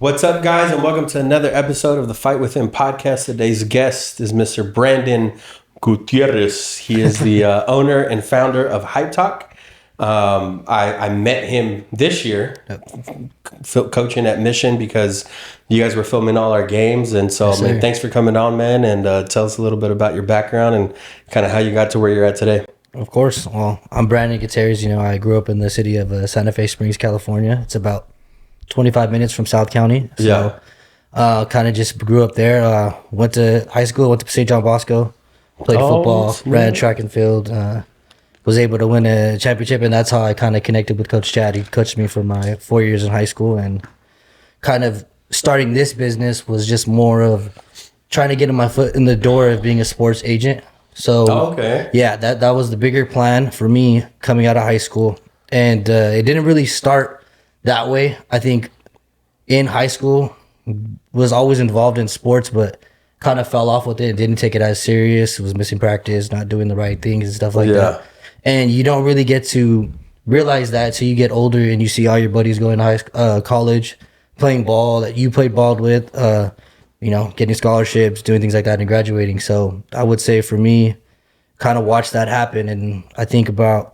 What's up, guys, and welcome to another episode of the Fight Within podcast. Today's guest is Mr. Brandon Gutierrez. He is the owner and founder of HypeTalk. I met him this year coaching at Mission because you guys were filming all our games. And so, Yes, man, thanks for coming on, man, and tell us a little bit about your background and kind of how you got to where you're at today. Of course. Well, I'm Brandon Gutierrez. I grew up in the city of Santa Fe Springs, California. It's about 25 minutes from South County. So, kind of just grew up there. Went to high school, went to St. John Bosco, played football, ran track and field, was able to win a championship, and that's how I kind of connected with Coach Chad. He coached me for my 4 years in high school, and kind of starting this business was just more of trying to get my foot in the door of being a sports agent. So, yeah, that was the bigger plan for me coming out of high school, and it didn't really start that way. I think in high school was always involved in sports, but kind of fell off with it and didn't take it as serious. Was missing practice, not doing the right things and stuff like that. And you don't really get to realize that till you get older and you see all your buddies going to college, playing ball that you played ball with, getting scholarships, doing things like that and graduating. So I would say for me, kind of watched that happen. And I think I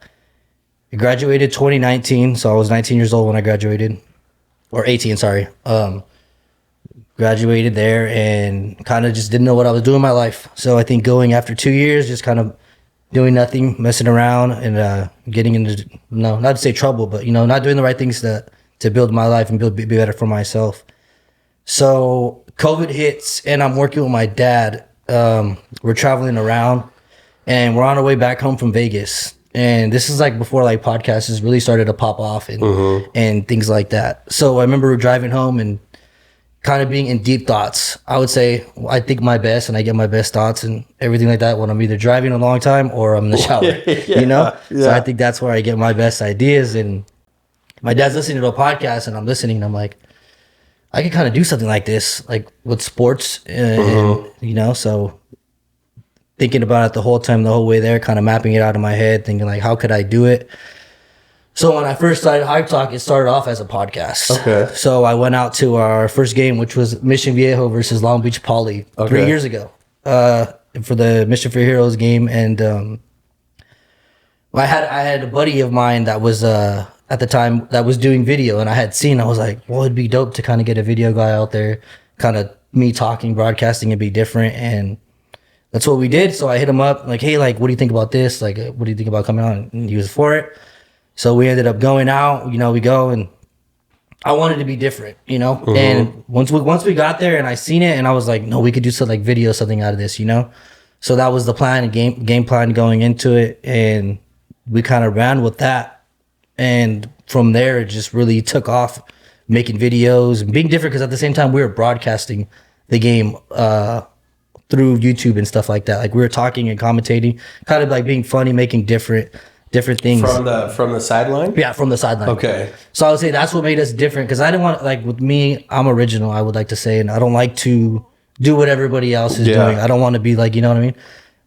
graduated 2019. So I was 19 years old when I graduated, or 18, sorry. Graduated there and kind of just didn't know what I was doing in my life. So I think going after 2 years, just kind of doing nothing, messing around, and getting into, not to say trouble, but, not doing the right things to build my life and be better for myself. So COVID hits and I'm working with my dad. We're traveling around and we're on our way back home from Vegas. And this is like before like podcasts really started to pop off and things like that. So I remember we're driving home and kind of being in deep thoughts. I would say I think my best and I get my best thoughts and everything like that when I'm either driving a long time or I'm in the shower, So I think that's where I get my best ideas. And my dad's listening to a podcast and I'm listening and I'm like, I could kind of do something like this, like with sports, and, so thinking about it the whole time, the whole way there, kind of mapping it out in my head, thinking like, how could I do it? So when I first started HypeTalk, it started off as a podcast. Okay. So I went out to our first game, which was Mission Viejo versus Long Beach Poly 3 years ago, for the Mission for Heroes game. And I had a buddy of mine that was at the time that was doing video, and I was like, well, it'd be dope to kind of get a video guy out there, kind of me talking, broadcasting, and be different. And that's what we did. So I hit him up like, hey, like, what do you think about this? Like, what do you think about coming on? And he was for it. So we ended up going out, we go, and I wanted to be different, and once we got there and I seen it and I was like, no, we could do something like video, something out of this, So that was the plan and game plan going into it. And we kind of ran with that. And from there, it just really took off, making videos and being different. Cause at the same time we were broadcasting the game, through YouTube and stuff like that. Like we were talking and commentating, kind of like being funny, making different things from the sideline. Yeah, from the sideline. Okay. So I would say that's what made us different, because I didn't want, like, with me, I'm original, I would like to say, and I don't like to do what everybody else is doing. I don't want to be like, you know what I mean?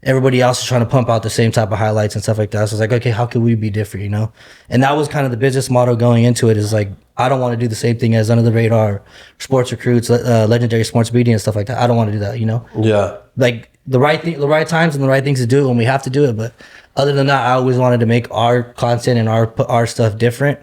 Everybody else is trying to pump out the same type of highlights and stuff like that. So it's like, okay, how can we be different, And that was kind of the business model going into it, is like, I don't want to do the same thing as Under the Radar, Sports Recruits, Legendary Sports Media and stuff like that. I don't want to do that, Yeah. Like the right times and the right things to do it when we have to do it. But other than that, I always wanted to make our content and our stuff different.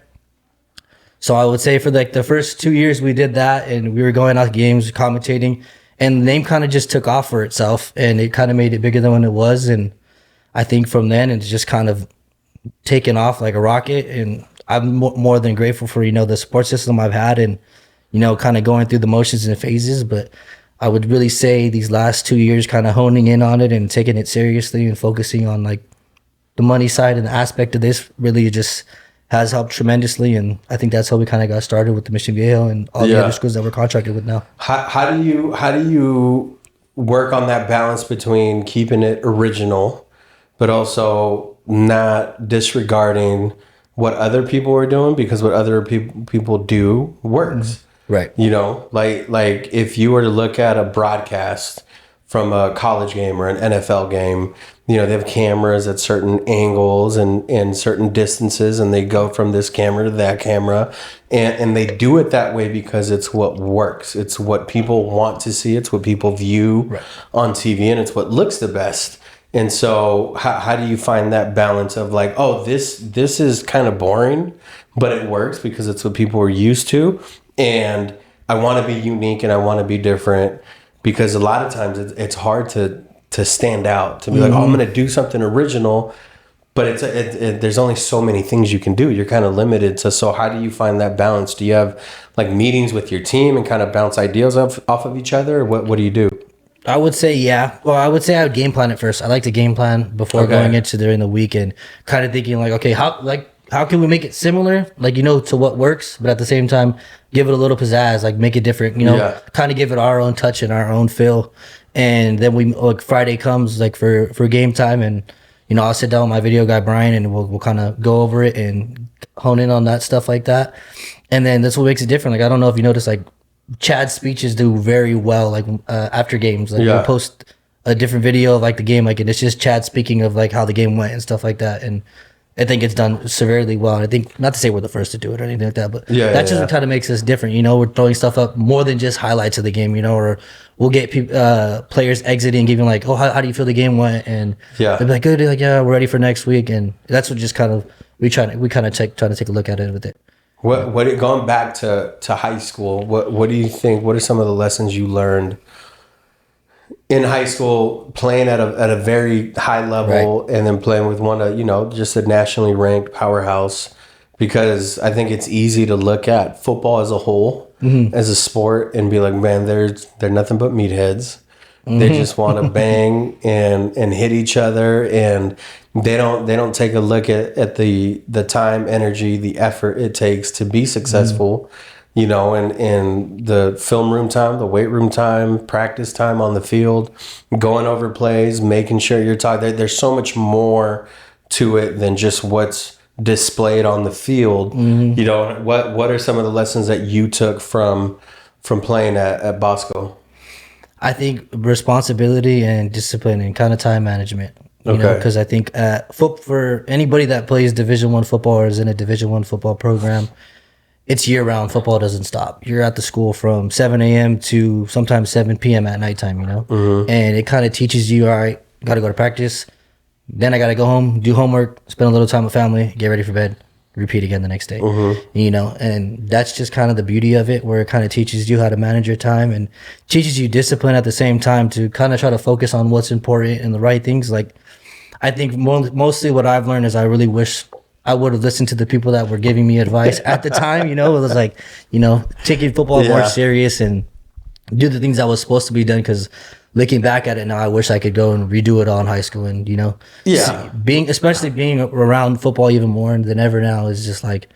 So I would say for like the first 2 years we did that, and we were going out games, commentating, and the name kind of just took off for itself, and it kind of made it bigger than when it was. And I think from then it's just kind of taken off like a rocket. And I'm more than grateful for, the support system I've had, and, kind of going through the motions and phases. But I would really say these last 2 years kind of honing in on it and taking it seriously and focusing on like the money side and the aspect of this really just has helped tremendously. And I think that's how we kind of got started with the Mission Viejo and all the other schools that we're contracted with now. How do you work on that balance between keeping it original, but also not disregarding what other people are doing, because what other people do works. Right. Like if you were to look at a broadcast from a college game or an NFL game. They have cameras at certain angles and certain distances, and they go from this camera to that camera, and they do it that way because it's what works. It's what people want to see. It's what people view on TV, and it's what looks the best. And so how do you find that balance of like, oh, this is kind of boring, but it works because it's what people are used to, and I want to be unique and I want to be different, because a lot of times it's hard to stand out, to be like, oh, I'm going to do something original, but there's only so many things you can do. You're kind of limited. So how do you find that balance? Do you have like meetings with your team and kind of bounce ideas off of each other? Or what do you do? I would say, yeah. Well, I would say I would game plan it first. I like to game plan before going into during the week and kind of thinking like, okay, how can we make it similar, like, to what works, but at the same time, give it a little pizzazz, like make it different, kind of give it our own touch and our own feel. And then Friday comes like for game time, and I'll sit down with my video guy Brian, and we'll kind of go over it and hone in on that stuff like that. And then that's what makes it different. Like, I don't know if you notice, like Chad's speeches do very well, like after games. Like we'll post a different video of like the game, like, and it's just Chad speaking of like how the game went and stuff like that. And I think it's done severely well. I think, not to say we're the first to do it or anything like that, but that just kind of makes us different. We're throwing stuff up more than just highlights of the game, or we'll get players exiting, giving like, oh, how do you feel the game went? And they'll be like, good, like, yeah, we're ready for next week. And that's what just kind of, we try to take a look at it with it. Going back to high school, what do you think, what are some of the lessons you learned in high school, playing at a very high level, and then playing with one of, just a nationally ranked powerhouse? Because I think it's easy to look at football as a whole, as a sport, and be like, man, they're nothing but meatheads. They just want to bang and hit each other, and they don't take a look at the time, energy, the effort it takes to be successful. And the film room time, the weight room time, practice time on the field, going over plays, making sure you're talking. There's so much more to it than just what's displayed on the field. What are some of the lessons that you took from playing at Bosco? I think responsibility and discipline and kind of time management. Because I think for anybody that plays Division I football or is in a Division I football program, it's year-round. Football doesn't stop. You're at the school from 7 a.m. to sometimes 7 p.m. at nighttime, And it kind of teaches you, all right, got to go to practice. Then I got to go home, do homework, spend a little time with family, get ready for bed, repeat again the next day. And that's just kind of the beauty of it, where it kind of teaches you how to manage your time and teaches you discipline at the same time to kind of try to focus on what's important and the right things. Like, I think mostly what I've learned is I really wish I would have listened to the people that were giving me advice at the time. It was like, taking football more serious and do the things that was supposed to be done. Because looking back at it now, I wish I could go and redo it all in high school. And especially being around football even more than ever now is just like,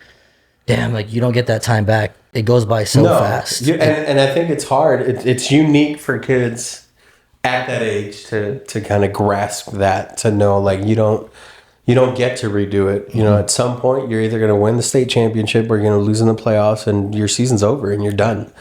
damn, like you don't get that time back. It goes by so fast. And I think it's hard. It's unique for kids at that age to kind of grasp that, to know like you don't get to redo it. At some point you're either going to win the state championship or you're going to lose in the playoffs, and your season's over and you're done.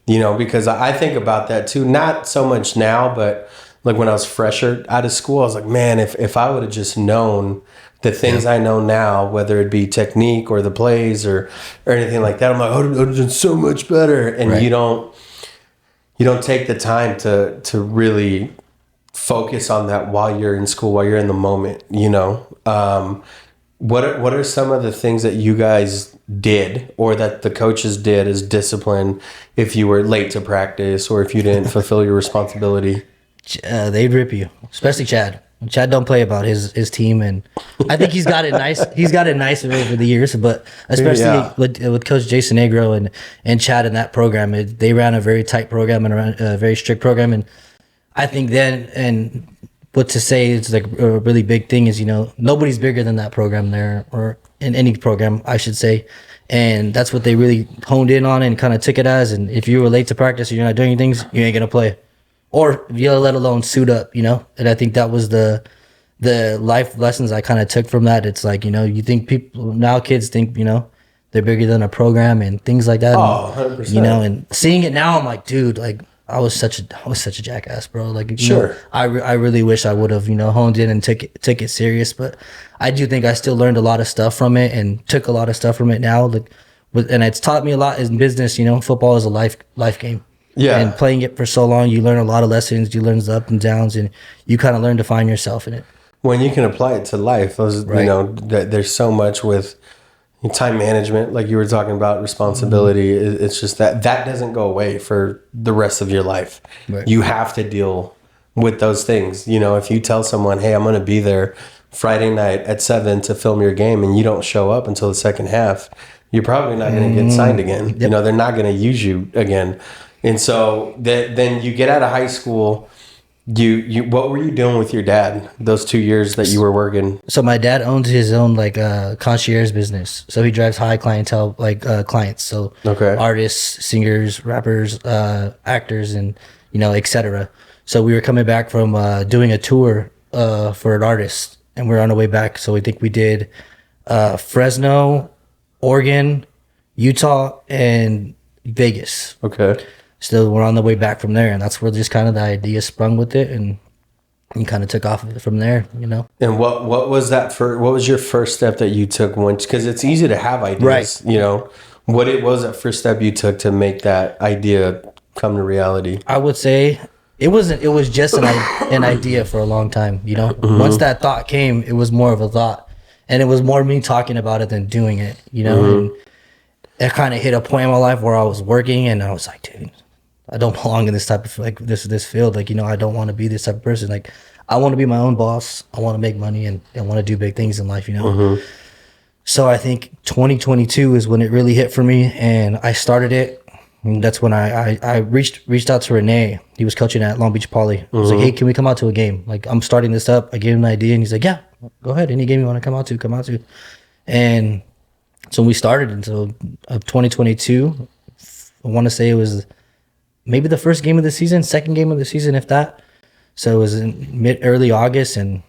Because I think about that too, not so much now, but like when I was fresher out of school, I was like, man, if I would have just known the things I know now, whether it be technique or the plays or anything like that, I'm like, oh, I would have done so much better. And you don't take the time to really focus on that while you're in school, while you're in the moment. What are some of the things that you guys did, or that the coaches did as discipline, if you were late to practice or if you didn't fulfill your responsibility? They'd rip you, especially Chad. Chad don't play about his team, and I think he's got it nice. He's got it nice over the years, but especially with Coach Jason Negro and Chad in that program, they ran a very tight program and a very strict program. And I think then, and what to say is like a really big thing is, nobody's bigger than that program there, or in any program, I should say. And that's what they really honed in on and kind of took it as. And if you were late to practice or you're not doing things, you ain't gonna play. Or let alone suit up, And I think that was the life lessons I kind of took from that. It's like, you think kids think, they're bigger than a program and things like that. Oh, 100%. And seeing it now, I'm like, dude, like I was such a jackass, bro. Like, you Sure. know, I really wish I would have, you know, honed in and took it serious. But I do think I still learned a lot of stuff from it and took a lot of stuff from it now. Like, and it's taught me a lot in business. You know, football is a life game. Yeah. And playing it for so long, you learn a lot of lessons. You learn the ups and downs, and you kind of learn to find yourself in it. When you can apply it to life, those, Right. you know, there's so much with time management, like you were talking about, responsibility. It's just that doesn't go away for the rest of your life. Right. You have to deal with those things. You know, if you tell someone, hey, I'm going to be there Friday night at 7 to film your game, and you don't show up until the second half, you're probably not going to get signed again. Yep. You know, they're not going to use you again. And so then you get out of high school. You what were you doing with your dad those 2 years that you were working? So my dad owns his own like concierge business. So he drives high clientele clients. So Okay. artists, singers, rappers, actors, and you know, etc. So we were coming back from doing a tour for an artist, and we we're on our way back. So I think we did Fresno, Oregon, Utah, and Vegas. Okay. Still, we're on the way back from there, and that's where just kind of the idea sprung with it, and kind of took off from there, you know. And what was that for? What was your first step that you took once? Because it's easy to have ideas, Right. you know. What was that first step you took to make that idea come to reality? I would say it wasn't. It was just an idea for a long time, you know. Once that thought came, it was more of a thought, and it was more me talking about it than doing it, you know. And it kind of hit a point in my life where I was working, and I was like, dude, I don't belong in this type of like this field. Like, you know, I don't want to be this type of person. Like, I want to be my own boss. I want to make money and want to do big things in life, you know? So I think 2022 is when it really hit for me, and I started it. And that's when I reached out to Renee. He was coaching at Long Beach Poly. I was like, hey, can we come out to a game? Like, I'm starting this up. I gave him an idea, and he's like, yeah, go ahead. Any game you want to come out to. And so we started until 2022. I want to say it was maybe the first game of the season, second game of the season, if that. So it was in early August, and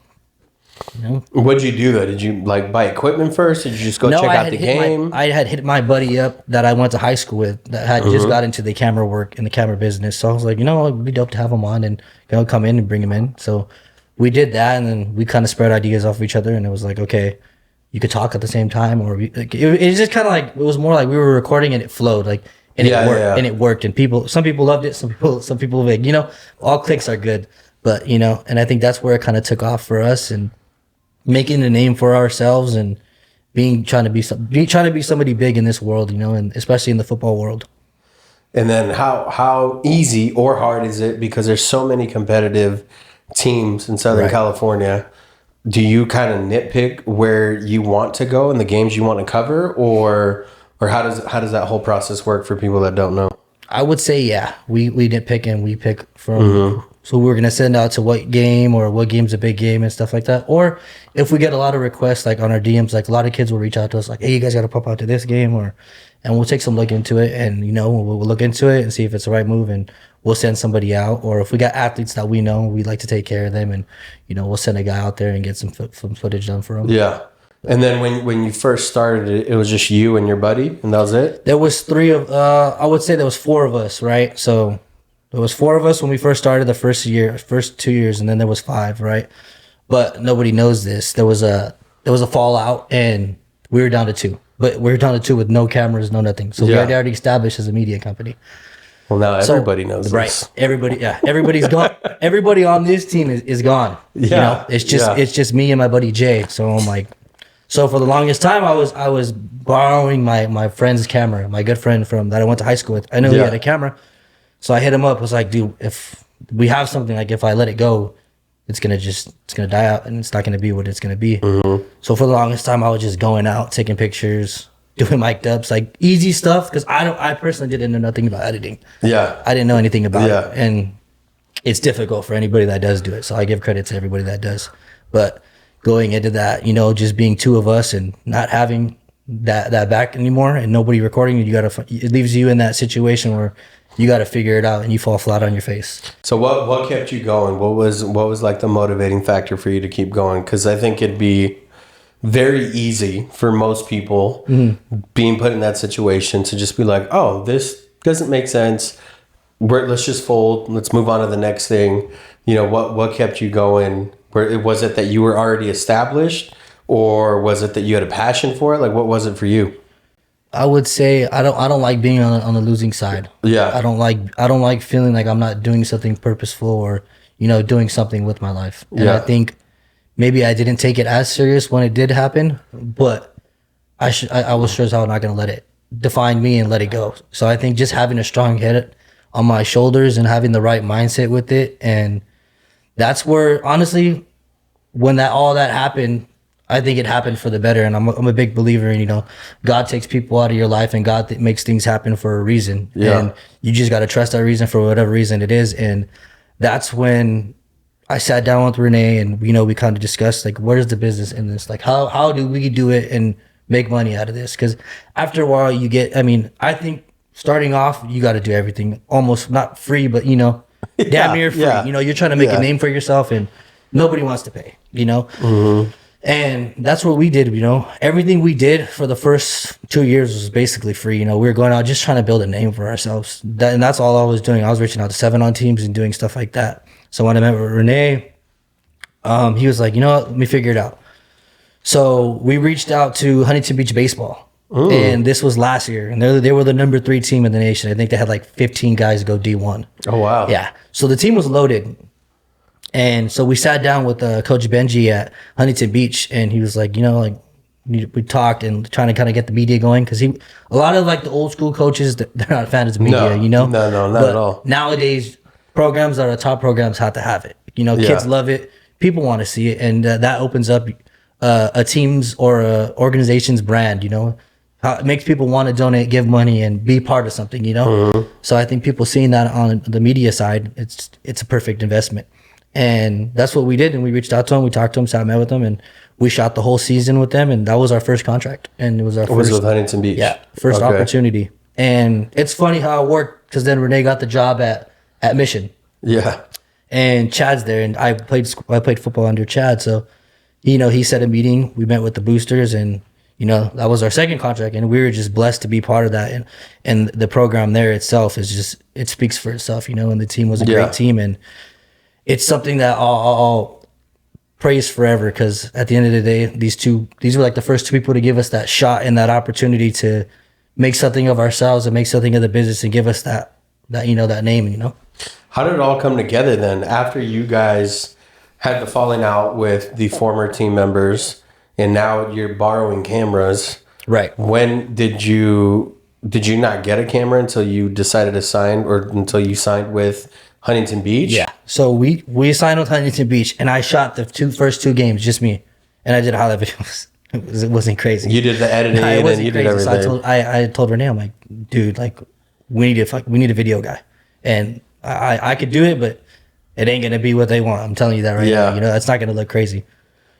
you know. What'd you do though? Did you like buy equipment first? Did you just go check out the game? I had hit my buddy up that I went to high school with that had just got into the camera work and the camera business. So I was like, you know, it'd be dope to have him on and come in and bring him in. So we did that, and then we kind of spread ideas off of each other, and it was like, okay, you could talk at the same time, or it's just kind of like, it was more like we were recording and it flowed, like. And it worked, and it worked, and some people loved it, some people like, you know, all clicks are good, but you know, and I think that's where it kind of took off for us, and making a name for ourselves, and trying to be somebody big in this world, you know, and especially in the football world. And then how easy or hard is it, because there's so many competitive teams in Southern California? Do you kind of nitpick where you want to go and the games you want to cover, or how does that whole process work for people that don't know? I would say, yeah, we nitpick, and we pick from. So we're gonna send out to what game, or what game's a big game and stuff like that. Or if we get a lot of requests, like on our DMs, like a lot of kids will reach out to us, like, hey, you guys got to pop out to this game, and we'll take some look into it, and you know, we'll look into it and see if it's the right move, and we'll send somebody out. Or if we got athletes that we know, we like to take care of them, and you know, we'll send a guy out there and get some footage done for them. Yeah. And then when you first started it was just you and your buddy, and that was it? There was I would say there was 4 of us, right? So there was 4 of us when we first started the first 2 years, and then there was 5, right? But nobody knows this. There was a fallout, and we were down to 2. But we were down to 2 with no cameras, no nothing. So we had already established as a media company. Well, now everybody knows this. Right. Everybody's gone. Everybody on this team is gone. Yeah. You know, it's just me and my buddy Jay. So I'm like, so for the longest time, I was borrowing my friend's camera, my good friend that I went to high school with. I knew he had a camera, so I hit him up. I was like, dude, if we have something, like if I let it go, it's gonna die out, and it's not gonna be what it's gonna be. So for the longest time, I was just going out, taking pictures, doing mic ups, like easy stuff, because I personally didn't know nothing about editing. Yeah, I didn't know anything about it, and it's difficult for anybody that does do it. So I give credit to everybody that does, but going into that, you know, just being 2 of us and not having that back anymore, and nobody recording you, it leaves you in that situation where you got to figure it out, and you fall flat on your face. So what kept you going? What was like the motivating factor for you to keep going? Because I think it'd be very easy for most people being put in that situation to just be like, oh, this doesn't make sense. let's just fold. Let's move on to the next thing. You know, what kept you going? Was it that you were already established, or was it that you had a passion for it? Like, what was it for you? I would say I don't like being on the losing side. Yeah. I don't like feeling like I'm not doing something purposeful or doing something with my life. And I think maybe I didn't take it as serious when it did happen, but I was sure as hell not gonna let it define me and let it go. So I think just having a strong head on my shoulders and having the right mindset with it, and that's where honestly, when all that happened, I think it happened for the better. And I'm a big believer in God takes people out of your life, and God makes things happen for a reason. Yeah. And you just got to trust that reason for whatever reason it is. And that's when I sat down with Renee, and we kind of discussed like, where's the business in this? Like, how do we do it and make money out of this? Because after a while I think starting off, you got to do everything almost not free, but damn near free. Yeah. You're trying to make a name for yourself, and nobody wants to pay. Mm-hmm. And that's what we did. Everything we did for the first 2 years was basically free. We were going out just trying to build a name for ourselves. And that's all I was doing. I was reaching out to 7-on teams and doing stuff like that. So when I met with Renee, he was like, let me figure it out. So we reached out to Huntington Beach Baseball. Ooh. And this was last year, and they were the number 3 team in the nation. I think they had like 15 guys go D1. Oh wow! Yeah, so the team was loaded, and so we sat down with Coach Benji at Huntington Beach, and he was like, we talked and trying to kind of get the media going, because a lot of like the old school coaches, they're not fans of media, No, not at all. Nowadays, programs that are top programs have to have it. Kids love it, people want to see it, and that opens up a team's or a organization's brand. It makes people want to donate, give money, and be part of something, Mm-hmm. So I think people seeing that on the media side, it's a perfect investment. And that's what we did. And we reached out to him, we talked to him, met with him, and we shot the whole season with them. And that was our first contract. And it was our first. With Huntington Beach. Yeah, first opportunity. And it's funny how it worked, because then Renee got the job at Mission. Yeah. And Chad's there, and I played football under Chad. So, he set a meeting. We met with the boosters, and that was our second contract, and we were just blessed to be part of that. And the program there itself it speaks for itself, and the team was a great team, and it's something that I'll praise forever, because at the end of the day, these were like the first 2 people to give us that shot and that opportunity to make something of ourselves and make something of the business and give us that name. How did it all come together then? After you guys had the falling out with the former team members, and now you're borrowing cameras. Right. When did you not get a camera until you decided to sign, or until you signed with Huntington Beach? Yeah. So we signed with Huntington Beach, and I shot the first 2 games, just me, and I did highlight videos. It wasn't crazy. You did the editing, and you did everything. So I told Renee, I'm like, dude, like we need a video guy, and I could do it, but it ain't gonna be what they want. I'm telling you that right now. It's not gonna look crazy.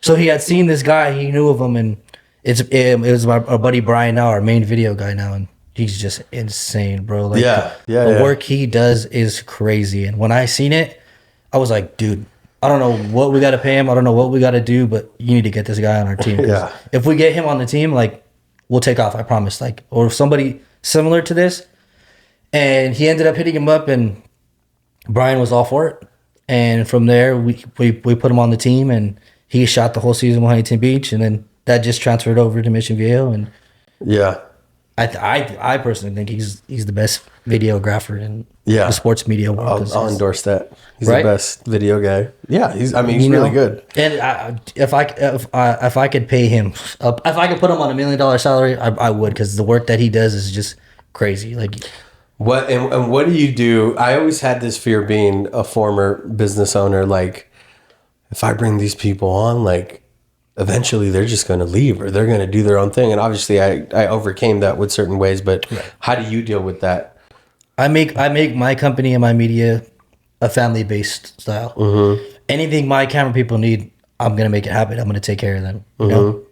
So he had seen this guy, he knew of him, and it was our buddy Brian now, our main video guy now, and he's just insane, bro. Like the work he does is crazy. And when I seen it, I was like, dude, I don't know what we got to pay him. I don't know what we got to do, but you need to get this guy on our team. Yeah. If we get him on the team, like, we'll take off, I promise. Like, or somebody similar to this. And he ended up hitting him up, and Brian was all for it. And from there, we put him on the team, and he shot the whole season with Huntington Beach, and then that just transferred over to Mission Viejo. And yeah, I personally think he's the best videographer in the sports media world. I'll endorse that. He's the best video guy. Yeah, he's really good. And if I could pay him, if I could put him on $1 million salary, I would, because the work that he does is just crazy. Like, what and what do you do? I always had this fear, being a former business owner, like, if I bring these people on, like, eventually they're just going to leave, or they're going to do their own thing. And obviously I overcame that with certain ways, but how do you deal with that? I make my company and my media a family-based style. Mm-hmm. Anything my camera people need, I'm going to make it happen. I'm going to take care of them. You know,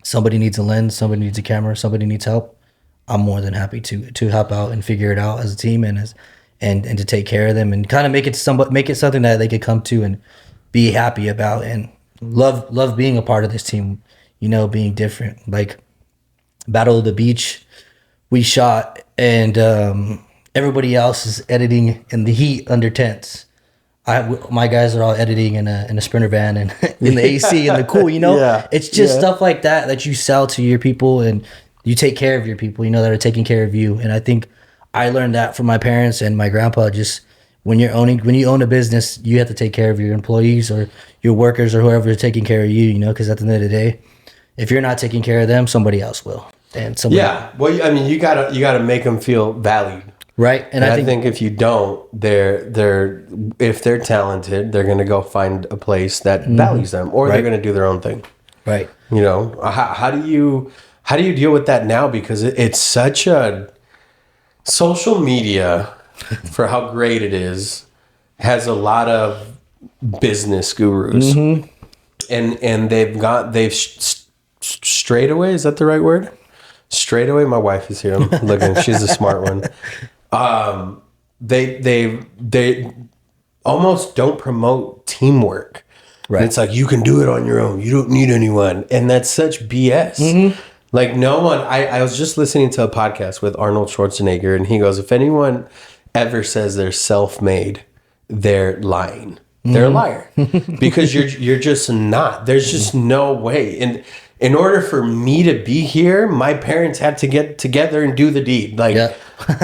somebody needs a lens, somebody needs a camera, somebody needs help. I'm more than happy to help out and figure it out as a team, and to take care of them, and kind of make it something that they could come to and be happy about, and love being a part of this team, being different. Like Battle of the Beach, we shot, and everybody else is editing in the heat under tents. My guys are all editing in a Sprinter van and in the AC and the cool, Yeah. It's just stuff like that you sell to your people, and you take care of your people, that are taking care of you. And I think I learned that from my parents and my grandpa. Just when you own a business, you have to take care of your employees or your workers or whoever is taking care of you, because at the end of the day, if you're not taking care of them, somebody else will. And well, I mean, you gotta make them feel valued. Right. And I think if you don't, if they're talented, they're going to go find a place that values them, or they're going to do their own thing. Right. How do you deal with that now? Because it's such a social media, for how great it is, has a lot of business gurus, and they've strayed away. Is that the right word? Straight away. My wife is here. I'm looking. She's a smart one. They almost don't promote teamwork. Right. And it's like, you can do it on your own. You don't need anyone. And that's such BS. Like, no one, I was just listening to a podcast with Arnold Schwarzenegger, and he goes, if anyone ever says they're self-made, they're lying. They're a liar. Because you're just not. There's just no way. And in order for me to be here, my parents had to get together and do the deed.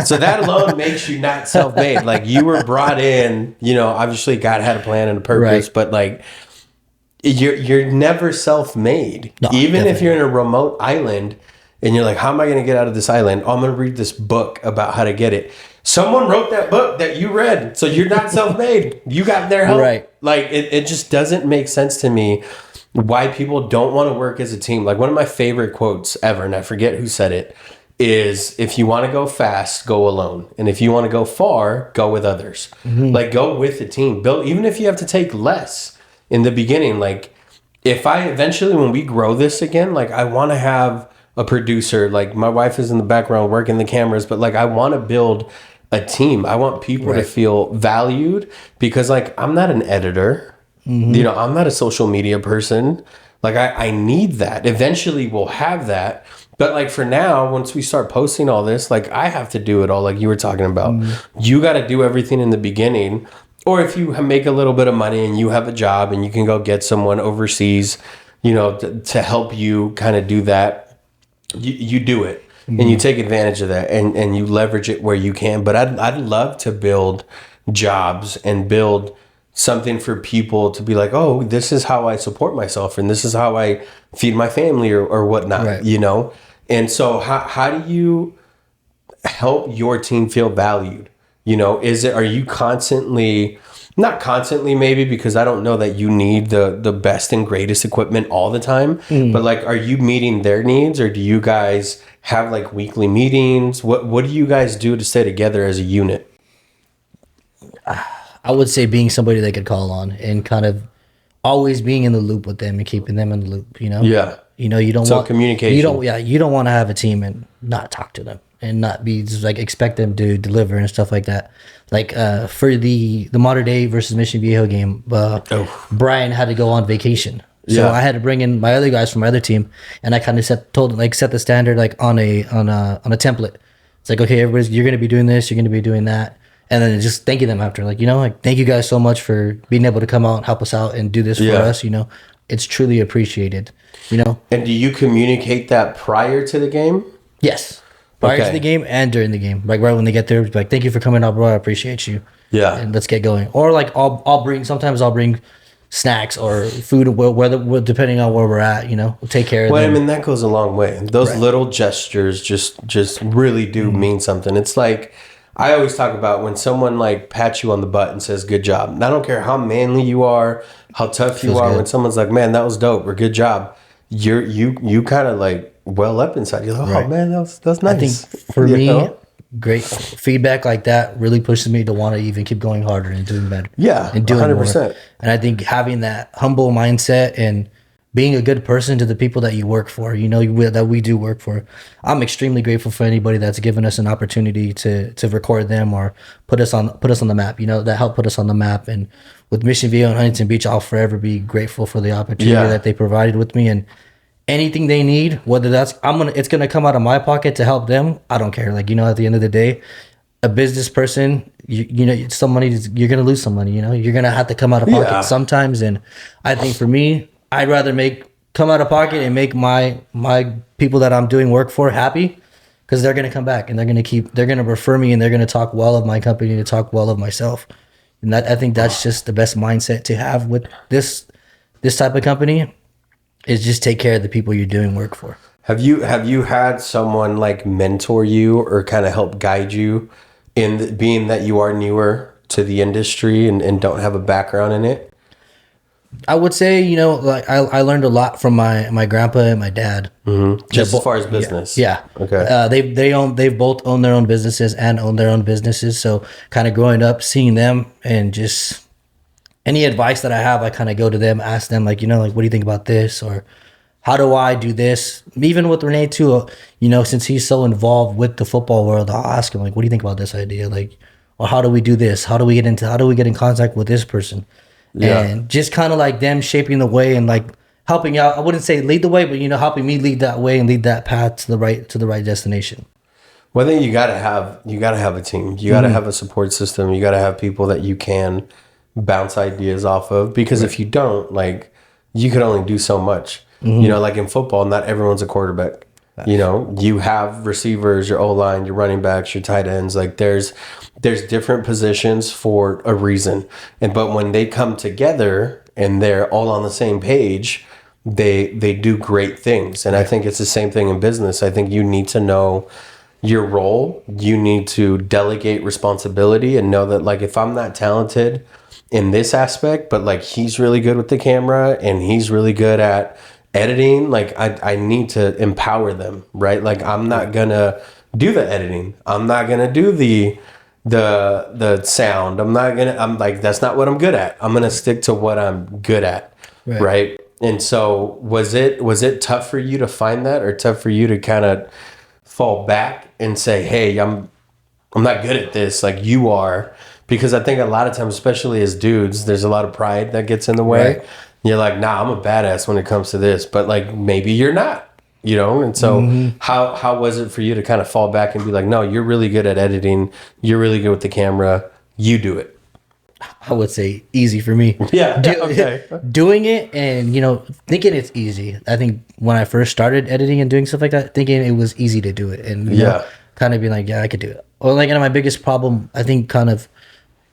So that alone makes you not self-made. Like, you were brought in, obviously God had a plan and a purpose, right. But like, you're never self-made. No, even if you're in a remote island and you're like, how am I going to get out of this island? Oh, I'm going to read this book about how to get it. Someone wrote that book that you read. So you're not self-made. You got their help. Right. Like, it just doesn't make sense to me why people don't want to work as a team. Like, one of my favorite quotes ever, and I forget who said it, is, if you want to go fast, go alone. And if you want to go far, go with others. Like, go with the team. Even if you have to take less in the beginning. Like, if I eventually, when we grow this again, like, I want to have a producer. Like, my wife is in the background working the cameras, but like, I want to build a team. I want people to feel valued, because like, I'm not an editor. I'm not a social media person. Like, I need that. Eventually we'll have that. But like, for now, once we start posting all this, like, I have to do it all, like you were talking about. You got to do everything in the beginning. Or if you make a little bit of money and you have a job and you can go get someone overseas, to help you kind of do that, you do it. And you take advantage of that, and you leverage it where you can. But I'd love to build jobs and build something for people to be like, oh, this is how I support myself, and this is how I feed my family, or whatnot, right. And so how do you help your team feel valued? Are you constantly, not constantly maybe, because I don't know that you need the best and greatest equipment all the time, but like, are you meeting their needs, or do you guys have like weekly meetings? What do you guys do to stay together as a unit? I would say being somebody they could call on, and kind of always being in the loop with them and keeping them in the loop, Yeah. You don't want communication. You don't want to have a team and not talk to them and not be just like, expect them to deliver and stuff like that. Like, for the Mater Dei versus Mission Viejo game, Brian had to go on vacation. So I had to bring in my other guys from my other team, and I kind of set the standard, like, on a template. It's like, okay, you're going to be doing this, you're going to be doing that. And then just thanking them after, like, thank you guys so much for being able to come out and help us out and do this for us. It's truly appreciated, And do you communicate that prior to the game? Yes. Prior to the game and during the game. Like, right when they get there, like, thank you for coming out, bro. I appreciate you. Yeah. And let's get going. Or like, I'll bring snacks or food, whether depending on where we're at, we'll take care of them. Well, I mean, that goes a long way. Those little gestures just really do mean something. It's like, I always talk about when someone like pats you on the butt and says, good job. And I don't care how manly you are, how tough you are. Good. When someone's like, man, that was dope, or good job, you kind of like well up inside. You're like, oh man, that's nice. I think for me, great feedback like that really pushes me to want to even keep going harder and doing better. Yeah, and doing 100%. More. And I think having that humble mindset and being a good person to the people that you work for, that we do work for. I'm extremely grateful for anybody that's given us an opportunity to record them or put us on the map, that helped put us on the map. And with Mission Viejo and Huntington Beach, I'll forever be grateful for the opportunity that they provided with me. And anything they need, whether it's going to come out of my pocket to help them, I don't care. Like, at the end of the day, a business person, you know, some money, you're going to lose some money, you know, you're going to have to come out of pocket sometimes. And I think for me, I'd rather come out of pocket and make my people that I'm doing work for happy, because they're going to come back and they're going to refer me, and they're going to talk well of my company and talk well of myself. And I think that's just the best mindset to have with this type of company, is just take care of the people you're doing work for. Have you had someone like mentor you or kind of help guide you in being that you are newer to the industry and don't have a background in it? I would say, you know, like I learned a lot from my grandpa and my dad. Mm-hmm. Just as far as business. Yeah. Okay. They've both owned their own businesses and own their own businesses. So kind of growing up, seeing them, and just any advice that I have, I kind of go to them, ask them, like, you know, like, what do you think about this? Or how do I do this? Even with Renee too, you know, since he's so involved with the football world, I'll ask him, like, what do you think about this idea? Like, or how do we do this? How do we get in contact with this person? Yeah. And just kind of like them shaping the way and like helping out. I wouldn't say lead the way, but, you know, helping me lead that way and lead that path to the right destination. Well, I think you gotta have a team. You gotta have a support system. You gotta have people that you can bounce ideas off of, because if you don't, like, you could only do so much. You know, like in football, not everyone's a quarterback. You know, you have receivers, your O-line, your running backs, your tight ends. Like there's different positions for a reason. But when they come together and they're all on the same page, they do great things. And I think it's the same thing in business. I think you need to know your role. You need to delegate responsibility and know that, like, if I'm not talented in this aspect, but like he's really good with the camera and he's really good at editing, like I need to empower them, right? Like I'm not gonna do the editing. I'm not gonna do the sound. I'm like, that's not what I'm good at. I'm gonna stick to what I'm good at, right? And so was it tough for you to find that, or tough for you to kind of fall back and say, hey, I'm not good at this like you are? Because I think a lot of times, especially as dudes, there's a lot of pride that gets in the way. Right. You're like, nah, I'm a badass when it comes to this, but like maybe you're not, you know? And so how was it for you to kind of fall back and be like, no, you're really good at editing. You're really good with the camera. You do it. I would say easy for me. Yeah. Okay. Doing it and, you know, thinking it's easy. I think when I first started editing and doing stuff like that, thinking it was easy to do it, and you know, kind of being like, yeah, I could do it. Or like, and my biggest problem, I think, kind of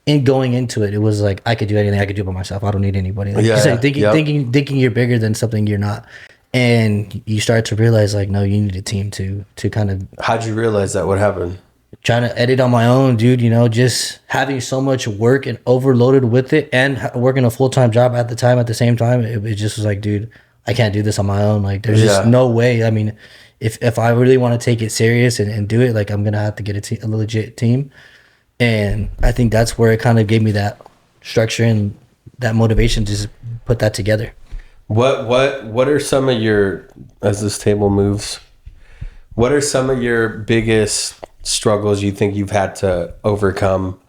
in going into it, it was like, I could do anything. I could do it by myself. I don't need anybody. Like you said, thinking you're bigger than something you're not. And you start to realize, like, no, you need a team to kind of. How'd you realize that would happen? Trying to edit on my own, dude, you know, just having so much work and overloaded with it, and working a full-time job at the same time. It just was like, dude, I can't do this on my own. Like, there's just no way. I mean, if I really want to take it serious and do it, like, I'm going to have to get a legit team. And I think that's where it kind of gave me that structure and that motivation to just put that together. What are some of your, as this table moves, what are some of your biggest struggles you think you've had to overcome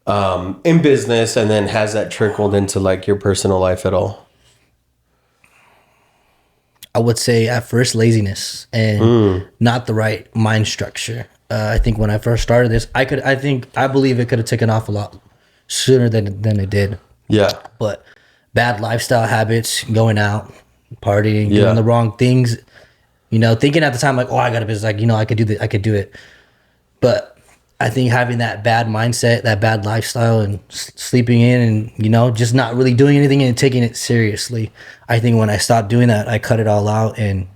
in business, and then has that trickled into like your personal life at all? I would say at first laziness and not the right mind structure. I think when I first started this, I believe it could have taken off a lot sooner than it did. Yeah. But bad lifestyle habits, going out, partying, doing the wrong things, you know, thinking at the time like, oh, I got a business, like, you know, I could do it. But I think having that bad mindset, that bad lifestyle, and sleeping in, and, you know, just not really doing anything and taking it seriously. I think when I stopped doing that, I cut it all out and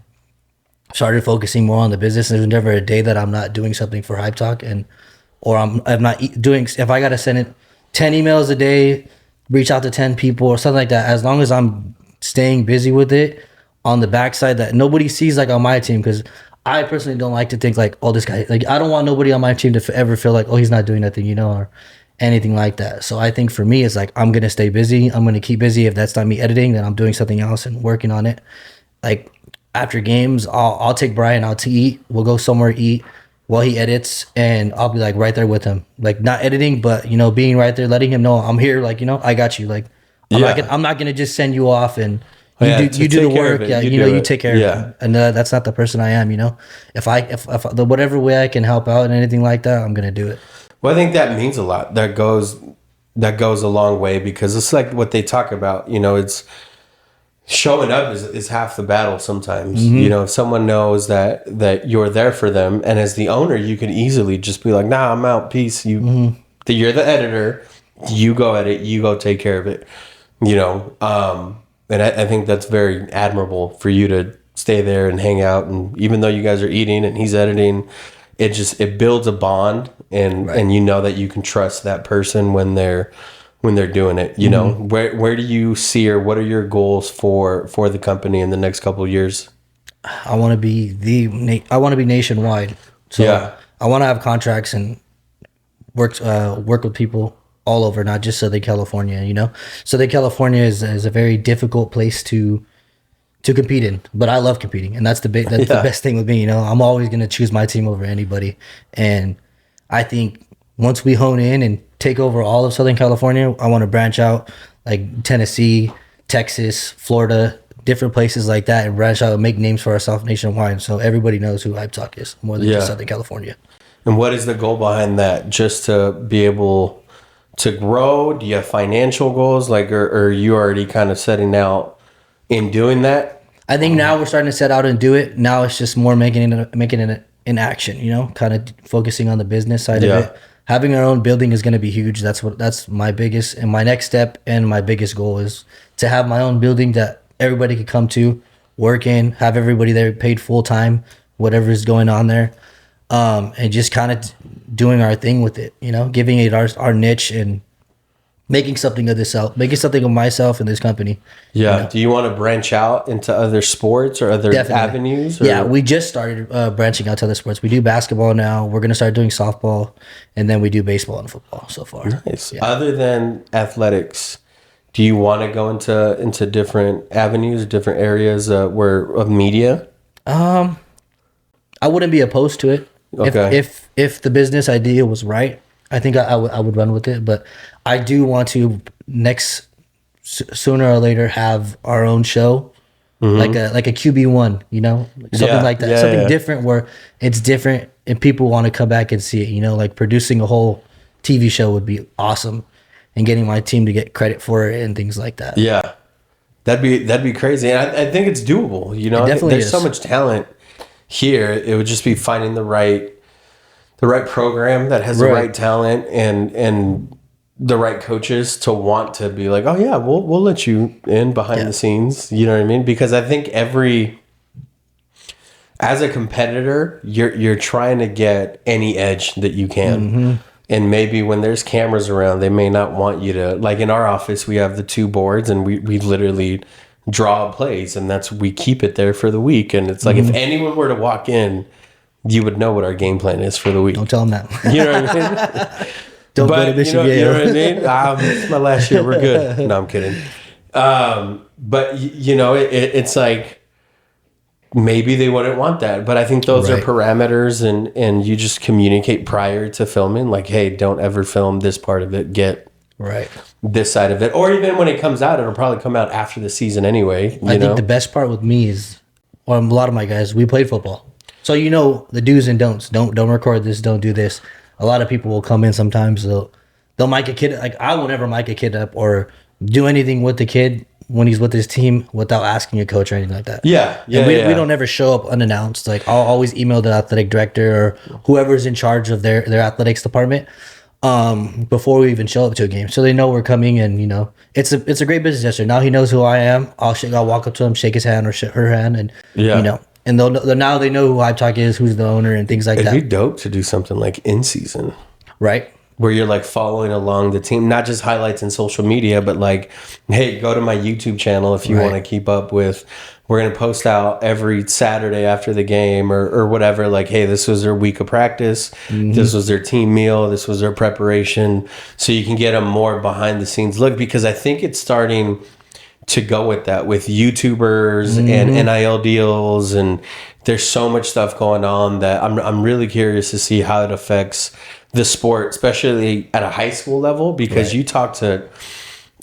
started focusing more on the business. There's never a day that I'm not doing something for HypeTalk, or I'm not doing. If I gotta send 10 emails a day, reach out to 10 people or something like that, as long as I'm staying busy with it on the backside that nobody sees, like on my team, because I personally don't like to think like, oh, this guy, like, I don't want nobody on my team to ever feel like, oh, he's not doing nothing, you know, or anything like that. So I think for me, it's like, I'm gonna stay busy. I'm gonna keep busy. If that's not me editing, then I'm doing something else and working on it. Like, after games, I'll take Brian out to eat. We'll go somewhere eat while he edits, and I'll be like right there with him, like not editing, but, you know, being right there, letting him know I'm here. Like, you know, I got you. Like, I'm not gonna just send you off and you do the work. Yeah, you take care of it. And that's not the person I am. You know, if whatever way I can help out and anything like that, I'm gonna do it. Well, I think that means a lot. That goes a long way, because it's like what they talk about. It's showing up is half the battle sometimes. If someone knows that you're there for them, and as the owner, you can easily just be like, nah, I'm out, peace. You're the editor, you go edit, you go take care of it. And I think that's very admirable for you to stay there and hang out. And even though you guys are eating and he's editing, it builds a bond, and Right. and you know that you can trust that person when they're doing it. Where do you see, or what are your goals for the company in the next couple of years? I want to be I want to be nationwide. So Yeah. I want to have contracts and work with people all over, not just Southern California. Southern California is a very difficult place to compete in, but I love competing, and that's the best thing with me. I'm always gonna choose my team over anybody, and I think once we hone in and take over all of Southern California, I want to branch out like Tennessee, Texas, Florida, different places like that, and branch out and make names for ourselves nationwide, so everybody knows who HypeTalk is more than just Southern California. And what is the goal behind that? Just to be able to grow? Do you have financial goals, or are you already kind of setting out in doing that? I think now we're starting to set out and do it. Now it's just more making it in action, kind of focusing on the business side of it. Having our own building is going to be huge. That's my biggest, and my next step, and my biggest goal is to have my own building that everybody could come to, work in, have everybody there paid full time, whatever is going on there, and just kind of doing our thing with it, giving it our niche and making something of making something of myself and this company. Yeah. Do you want to branch out into other sports or other avenues? Or? Yeah, we just started branching out to other sports. We do basketball now. We're going to start doing softball, and then we do baseball and football so far. Nice. Yeah. Other than athletics, do you want to go into different avenues, different areas of media? I wouldn't be opposed to it. Okay. If the business idea was right, I think I would run with it. But I do want to sooner or later have our own show, like a QB1, something like that, something different where it's different and people want to come back and see it. Like producing a whole TV show would be awesome, and getting my team to get credit for it and things like that. Yeah, that'd be crazy, and I think it's doable. It definitely there's is. So much talent here. It would just be finding the right program that has the right talent and the right coaches to want to be like, oh yeah, we'll let you in behind the scenes. You know what I mean? Because I think as a competitor, you're trying to get any edge that you can. And maybe when there's cameras around, they may not want you to, like in our office, we have the two boards and we literally draw plays, and we keep it there for the week. And it's like, if anyone were to walk in, you would know what our game plan is for the week. Don't tell them that. You know what I mean? Don't go to Michigan. You know what I mean? It's my last year. We're good. No, I'm kidding. But it's like, maybe they wouldn't want that. But I think those are parameters, and you just communicate prior to filming, like, hey, don't ever film this part of it. Get this side of it. Or even when it comes out, it'll probably come out after the season anyway. I think the best part with me is, a lot of my guys, we played football. So the do's and don'ts. Don't record this. Don't do this. A lot of people will come in sometimes. They'll mic a kid. Like, I will never mic a kid up or do anything with the kid when he's with his team without asking a coach or anything like that. Yeah. We don't ever show up unannounced. Like, I'll always email the athletic director or whoever's in charge of their athletics department before we even show up to a game, so they know we're coming. And it's a great business gesture. Now he knows who I am. I'll walk up to him, shake his hand or her hand, and and now they know who HypeTalk is, who's the owner, and things like that. It'd be dope to do something like in season, right? Where you're like following along the team, not just highlights in social media, but like, hey, go to my YouTube channel if you want to keep up with. We're going to post out every Saturday after the game or whatever. Like, hey, this was their week of practice. This was their team meal. This was their preparation. So you can get a more behind the scenes look, because I think it's starting to go with that, with YouTubers and NIL deals, and there's so much stuff going on that I'm really curious to see how it affects the sport, especially at a high school level, because you talk to,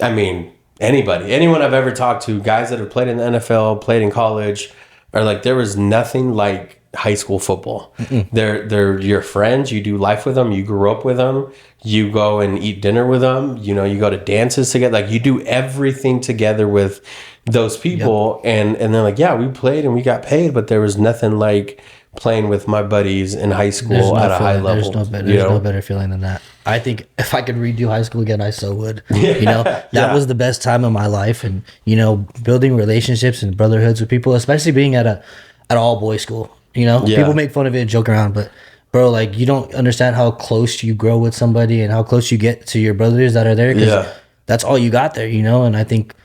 anyone I've ever talked to, guys that have played in the NFL, played in college, are like, there was nothing like high school football. They're your friends. You do life with them. You grew up with them. You go and eat dinner with them. You know, you go to dances together. Like, you do everything together with those people. And they're like, yeah, we played and we got paid, but there was nothing like playing with my buddies in high school at a high level. There's no better feeling than that. I think if I could redo high school again, I so would. You know, that was the best time of my life. And, you know, building relationships and brotherhoods with people, especially being at an all boys school. You know, people make fun of it and joke around, but bro, like, you don't understand how close you grow with somebody and how close you get to your brothers that are there, because that's all you got there, you know. And I think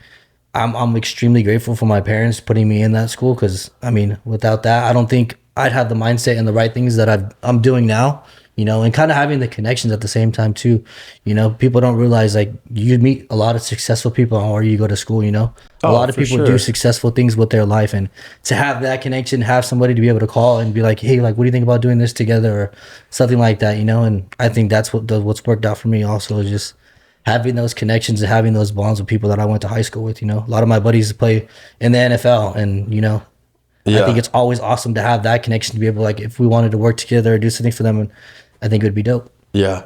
I'm extremely grateful for my parents putting me in that school, because I mean, without that, I don't think I'd have the mindset and the right things that I'm doing now, you know, and kind of having the connections at the same time too. You know, people don't realize, like, you meet a lot of successful people where you go to school, you know. A lot of people do successful things with their life, and to have that connection, have somebody to be able to call and be like, hey, like, what do you think about doing this together, or something like that, you know. And I think that's what's worked out for me also, is just having those connections and having those bonds with people that I went to high school with, you know. A lot of my buddies play in the NFL, and, you know, I think it's always awesome to have that connection, to be able, like, if we wanted to work together or do something for them, and I think it would be dope. Yeah.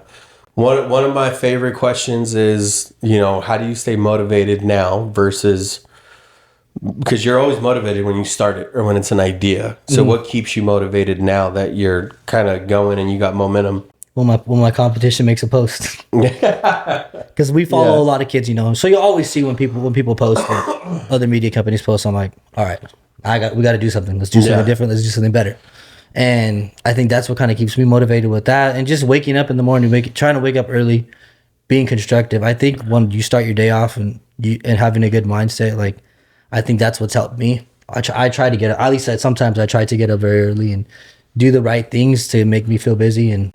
One of my favorite questions is, you know, how do you stay motivated now versus, because you're always motivated when you start it or when it's an idea. So what keeps you motivated now that you're kind of going and you got momentum? When my competition makes a post, because we follow a lot of kids, you know. So you always see when people post, or other media companies post, I'm like, all right, we got to do something. Let's do something different. Let's do something better. And I think that's what kind of keeps me motivated with that. And just waking up in the morning, trying to wake up early, being constructive. I think when you start your day off and having a good mindset, like, I think that's what's helped me. I try to get up, at least sometimes I try to get up very early and do the right things to make me feel busy and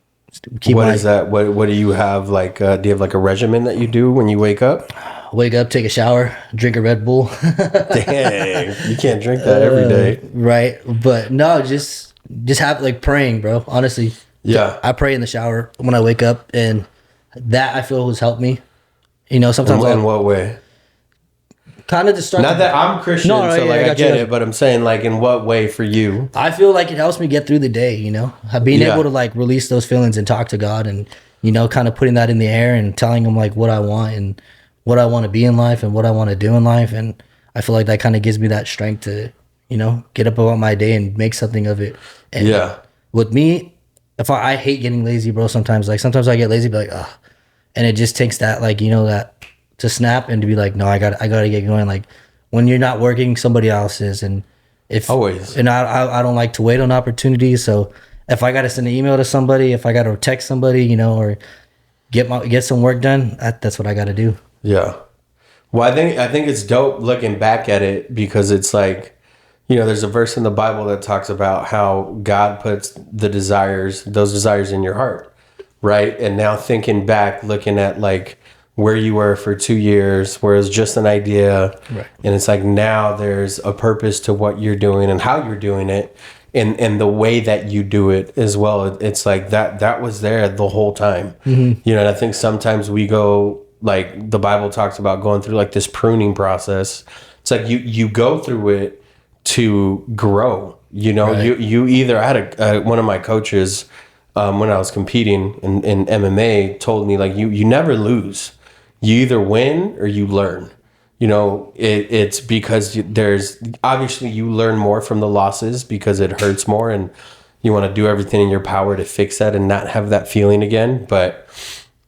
keep. What is that? What do you have? Like, do you have like a regimen that you do when you wake up? Wake up, take a shower, drink a Red Bull. Dang, you can't drink that every day. Right. But no, just have, like, praying, bro. Honestly. Yeah. I pray in the shower when I wake up, and that I feel has helped me. You know, sometimes. In what way? Kind of to start. Not that I'm Christian, so like I get it, but I'm saying, like, in what way for you? I feel like it helps me get through the day, you know? Being able to, like, release those feelings and talk to God, and, you know, kind of putting that in the air and telling him, like, what I want and what I want to be in life and what I want to do in life. And I feel like that kind of gives me that strength to, you know, get up about my day and make something of it. And with me, if I hate getting lazy, bro, sometimes I get lazy, but like, ugh. And it just takes that, like, you know, that to snap and to be like, no, I gotta get going. Like, when you're not working, somebody else is. And I don't like to wait on opportunities. So if I gotta send an email to somebody, if I gotta text somebody, you know, or get some work done, that's what I gotta do. Yeah. Well, I think it's dope looking back at it, because it's like, you know, there's a verse in the Bible that talks about how God puts those desires in your heart, right? And now thinking back, looking at, like, where you were for 2 years, where it was just an idea, right? And it's like, now there's a purpose to what you're doing and how you're doing it, and the way that you do it as well. It's like that was there the whole time, you know. And I think sometimes we go, like, the Bible talks about going through, like, this pruning process. It's like you go through it to grow, you know. Right. You either, I had one of my coaches when I was competing in MMA told me, like, you never lose. You either win or you learn. You know, it's because there's obviously you learn more from the losses because it hurts more, and you want to do everything in your power to fix that and not have that feeling again. But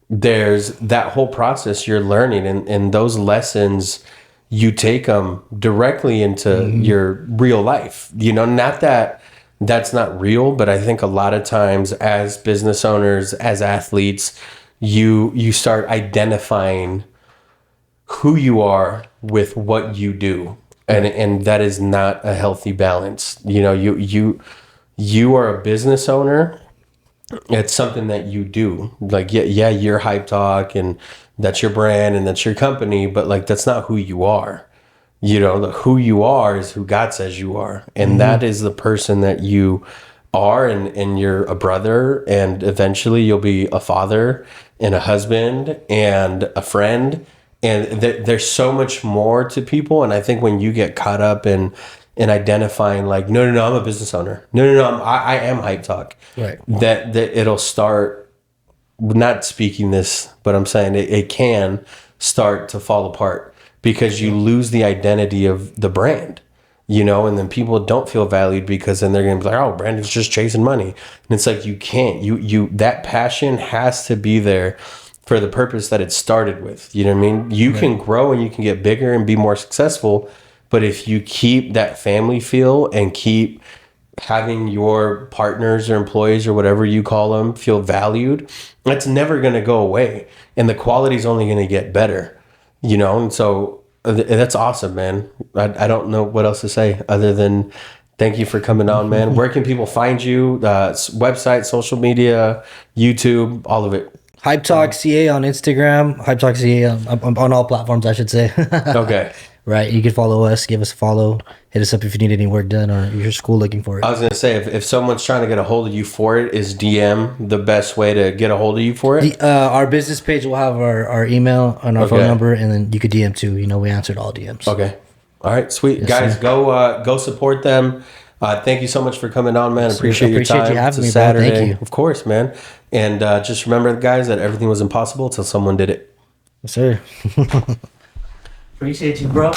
there's that whole process you're learning, and those lessons, you take them directly into your real life. You know, not that that's not real, but I think a lot of times as business owners, as athletes, you start identifying who you are with what you do, and that is not a healthy balance. You know, you are a business owner. It's something that you do. Like, you're HypeTalk, and that's your brand and that's your company, but, like, that's not who you are. You know, who you are is who God says you are, and that is the person that you are, and you're a brother, and eventually you'll be a father and a husband and a friend, and there's so much more to people. And I think when you get caught up in and identifying like, no, I'm a business owner. No, I am HypeTalk. Right. That it'll start, not speaking this, but I'm saying it can start to fall apart because you lose the identity of the brand. And then people don't feel valued because then they're going to be like, oh, Brandon's just chasing money. And it's like, you can't, that passion has to be there for the purpose that it started with. You know what I mean? You can grow and you can get bigger and be more successful. But if you keep that family feel and keep having your partners or employees or whatever you call them feel valued, that's never going to go away. And the quality is only going to get better, And so that's awesome, man. I don't know what else to say other than thank you for coming on, man. Where can people find you? Website, social media, YouTube, all of it. HypeTalk CA on Instagram. HypeTalk CA on all platforms, I should say. Okay. Right. You can follow us, give us a follow, hit us up if you need any work done or you're school looking for it. I was going to say, if someone's trying to get a hold of you for it, is DM the best way to get a hold of you for it? Our business page will have our email and our phone number, and then you could DM too. We answered all DMs. Okay. All right. Sweet. Yes, guys, sir. Go support them. Thank you so much for coming on, man. Appreciate your time. You having me, Saturday. Bro. Thank you. Of course, man. And just remember, guys, that everything was impossible until someone did it. Yes, sir. Appreciate you, bro.